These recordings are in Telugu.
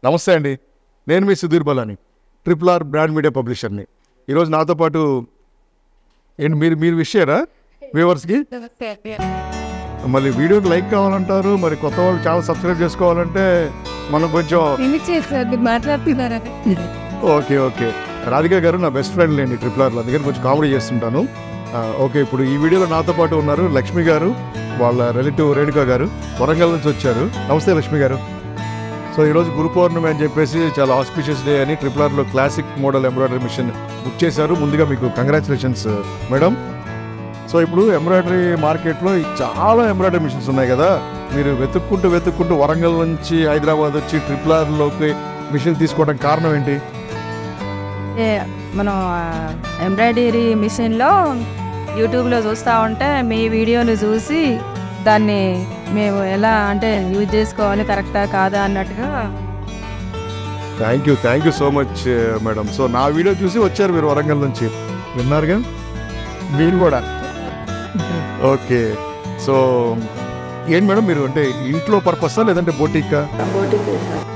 నమస్తే అండి, నేను మీ సుధీర్ బలాని, RRR బ్రాండ్ మీడియా పబ్లిషర్ని. ఈరోజు నాతో పాటు ఏంటి మీరు విష్ చేయరా వ్యూవర్స్కి? మళ్ళీ వీడియోకి లైక్ కావాలంటారు, మరి కొత్త వాళ్ళు ఛానల్ సబ్స్క్రైబ్ చేసుకోవాలంటే మనం కొంచెం ఓకే ఓకే. రాధిక గారు నా బెస్ట్ ఫ్రెండ్ లేండి RRRలో, అందుకని కొంచెం కామెడీ చేస్తుంటాను. ఓకే, ఇప్పుడు ఈ వీడియోలో నాతో పాటు ఉన్నారు లక్ష్మి గారు, వాళ్ళ రిలేటివ్ రేణుకా గారు, వరంగల్ నుంచి వచ్చారు. నమస్తే లక్ష్మి గారు. సో ఈరోజు గురు పౌర్ణమి అని చెప్పేసి చాలా ఆస్పిషియస్ డే అని RRRలో క్లాసిక్ మోడల్ ఎంబ్రాయిడరీ మిషన్ బుక్ చేశారు. ముందుగా మీకు కంగ్రాచులేషన్స్ మేడం. సో ఇప్పుడు ఎంబ్రాయిడరీ మార్కెట్లో చాలా ఎంబ్రాయిడరీ మిషన్స్ ఉన్నాయి కదా, మీరు వెతుక్కుంటూ వరంగల్ నుంచి హైదరాబాద్ వచ్చి RRRలోకి మిషన్ తీసుకోవడం కారణం ఏంటి? మనం ఎంబ్రాయిడరీ మిషన్లో యూట్యూబ్లో చూస్తూ ఉంటే మీ వీడియోని చూసి దాన్ని మేము ఎలా అంటే యూజ్ చేసుకోవాలి, కరెక్టా కాదా అన్నట్టుగా. Thank you so much madam. So నా వీడియో చూసి వచ్చారు మీరు వరంగల్ నుంచి, విన్నారుగా మీరు కూడా. ఓకే, సో ఏంటి మేడం మీరు అంటే ఇంట్లో పర్పసా లేదంటే బొటికా?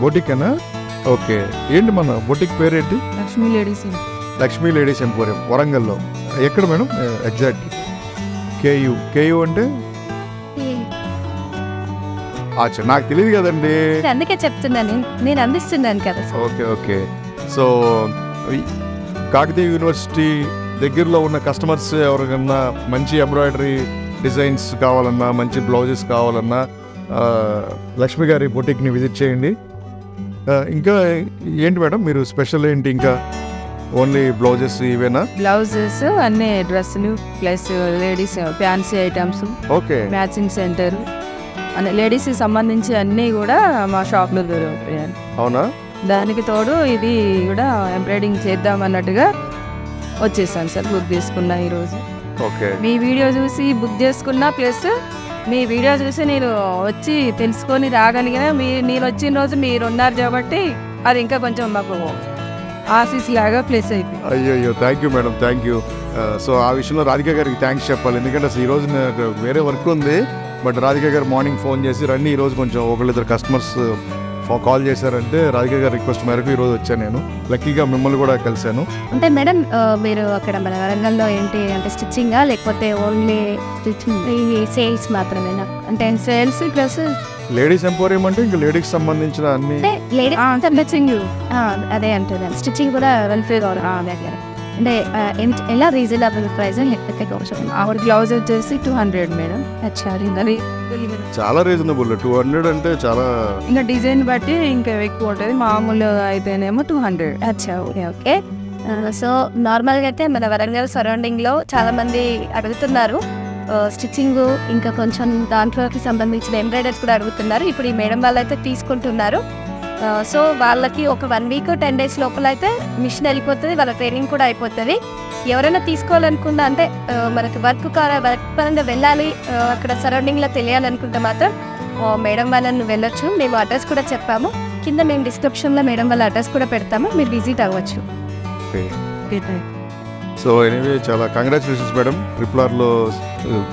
బొటికేనా? ఓకే. ఏంటి మన బొటిక్ పేరేంటి? లక్ష్మీ లేడీస్ ఎంపోరియం వరంగల్లో. ఎక్కడ మేడం ఎగ్జాక్ట్? కేయూ అంటే అచ్చా, నాకు తెలియదు కదండి, అందుకే చెప్తున్నాను, నేను అందిస్తున్నాను కదా. ఓకే. సో కాకతీయ యూనివర్సిటీ దగ్గరలో ఉన్న కస్టమర్స్ ఎవరికన్నా మంచి ఎంబ్రాయిడరీ డిజైన్స్ కావాలన్నా, మంచి బ్లౌజెస్ కావాలన్నా లక్ష్మి గారి బొటిక్ని విజిట్ చేయండి. ఇంకా ఏంటి మేడం మీరు స్పెషల్ ఏంటి? ఇంకా ఓన్లీ బ్లౌజెస్ ఇవేనా? బ్లౌజెస్ అన్ని, డ్రెస్సులు plus ladies fancy items, okay, matching centre అనే లేడీస్కి సంబంధించి అన్నీ కూడా మా షాప్లో దొరుకుతాయి. అవునా? దానికి తోడు ఇది కూడా ఎంబ్రాయిడింగ్ చేద్దాం అన్నట్టుగా వచ్చేసాను సార్. బుక్ చేసుకున్నా ఈరోజు. ఓకే, మీ వీడియో చూసి బుక్ చేసుకున్నా, ప్లస్ మీ వీడియో చూసి నేను వచ్చి తెలుసుకొని రాగలిగిన. నేను వచ్చిన రోజు మీరు ఉన్నారు కాబట్టి అది ఇంకా కొంచెం మాకు ఆఫీస్ లాగా ప్లేస్ అయిపోయింది. అయ్యో, thank you madam, thank you. So ఆ విషయంలో రాధిక గారికి థ్యాంక్స్ చెప్పాలి, ఎందుకంటే అసలు ఈరోజు నాకు వేరే వర్క్ ఉంది. బట్ రాధిక గారు మార్నింగ్ ఫోన్ చేసి రండి, ఈరోజు కొంచెం ఒకళ్ళిద్దరు కస్టమర్స్ కాల్ చేశారంటే రాధిక గారి రిక్వెస్ట్ మేరకు ఈరోజు వచ్చాను. నేను లక్కీగా మిమ్మల్ని కూడా కలిశాను. అంటే మేడం మీరు అక్కడ మన వరంగల్లో ఏంటి అంటే స్టిచ్చింగా లేకపోతే ఓన్లీ స్టిచ్చింగ్ సేల్స్ మాత్రమేనా? అంటే సేల్స్ ప్లస్ లేడీస్ ఎంపోరియం అంటే ఇంకా లేడీస్ సంబంధించిన అన్ని స్టిచ్చింగ్ అదే అంటున్నాను. స్టిచ్చింగ్ కూడా వెల్ఫేర్ అంటే ఎలా రీజనబుల్ ప్రైస్ లేకపోతే అవర్ బ్లౌజ్ వచ్చేసి 200 మేడం. చాలా రీజనబుల్. 200 అంటే చాలా, ఇంకా డిజైన్ బట్టి ఇంకా ఎక్కువ ఉంటుంది. మామూలు అయితేనేమో 200. అచ్చా, ఓకే. సో నార్మల్గా అయితే మన వరంగల్ సరౌండింగ్లో చాలామంది అడుగుతున్నారు స్టిచ్చింగ్, ఇంకా కొంచెం దాంట్లోకి సంబంధించిన ఎంబ్రాయిడరీస్ కూడా అడుగుతున్నారు. ఇప్పుడు ఈ మేడం వాళ్ళు అయితే తీసుకుంటున్నారు. సో వాళ్ళకి ఒక 1 వీక్ 10 డేస్ లోపల అయితే మిషన్ వెళ్ళిపోతుంది, వాళ్ళ ట్రైనింగ్ కూడా అయిపోతుంది. ఎవరైనా తీసుకోవాలనుకుంటే అంటే మనకి వర్క్ పరంగా వెళ్ళాలి, అక్కడ సరౌండింగ్లో తెలియాలనుకుంటే మాత్రం మేడం వాళ్ళని వెళ్ళొచ్చు. మేము అడ్రస్ కూడా చెప్పాము, కింద మేము డిస్క్రిప్షన్లో మేడం వాళ్ళ అడ్రస్ కూడా పెడతాము, మీరు విజిట్ అవ్వచ్చు. సో ఎనీవే చాలా కంగ్రాచులేషన్స్ మేడం. RRRలో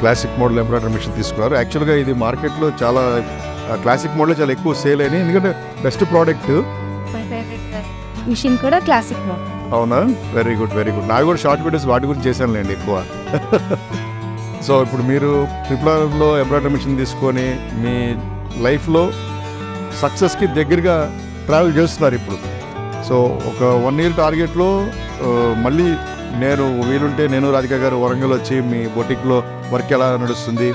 క్లాసిక్ మోడల్ ఎంబ్రాయిడరీ మిషన్ తీసుకున్నారు. యాక్చువల్గా ఇది మార్కెట్లో చాలా క్లాసిక్ మోడల్ చాలా ఎక్కువ సేల్ అయినాయి, ఎందుకంటే బెస్ట్ ప్రోడక్ట్. మిషన్ కూడా క్లాసిక్ మోడల్. అవునా? Very good. నాకు కూడా షార్ట్ వీడియోస్ వాటి గురించి చేశానులేండి ఎక్కువ. సో ఇప్పుడు మీరు RRRలో ఎంబ్రాయిడరీ మిషన్ తీసుకొని మీ లైఫ్లో సక్సెస్కి దగ్గరగా ట్రావెల్ చేస్తున్నారు ఇప్పుడు. సో ఒక 1 year టార్గెట్లో మళ్ళీ వీలుంటే నేను రాధిక గారు వరంగల్ వచ్చి మీ బొటిక్లో వర్క్ ఎలా నడుస్తుంది,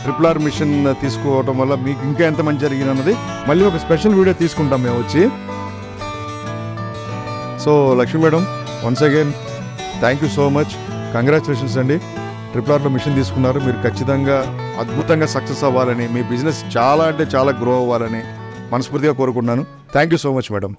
RRR మిషన్ తీసుకోవటం వల్ల మీకు ఇంకా ఎంత మంచి జరిగింది అన్నది మళ్ళీ ఒక స్పెషల్ వీడియో తీసుకుంటాం మేము వచ్చి. So Lakshmi madam, once again thank you so much, congratulations అండి. RRRలో మిషన్ తీసుకున్నారు, మీరు ఖచ్చితంగా అద్భుతంగా సక్సెస్ అవ్వాలని, మీ బిజినెస్ చాలా అంటే చాలా గ్రో అవ్వాలని మనస్ఫూర్తిగా కోరుకుంటున్నాను. Thank you so much madam.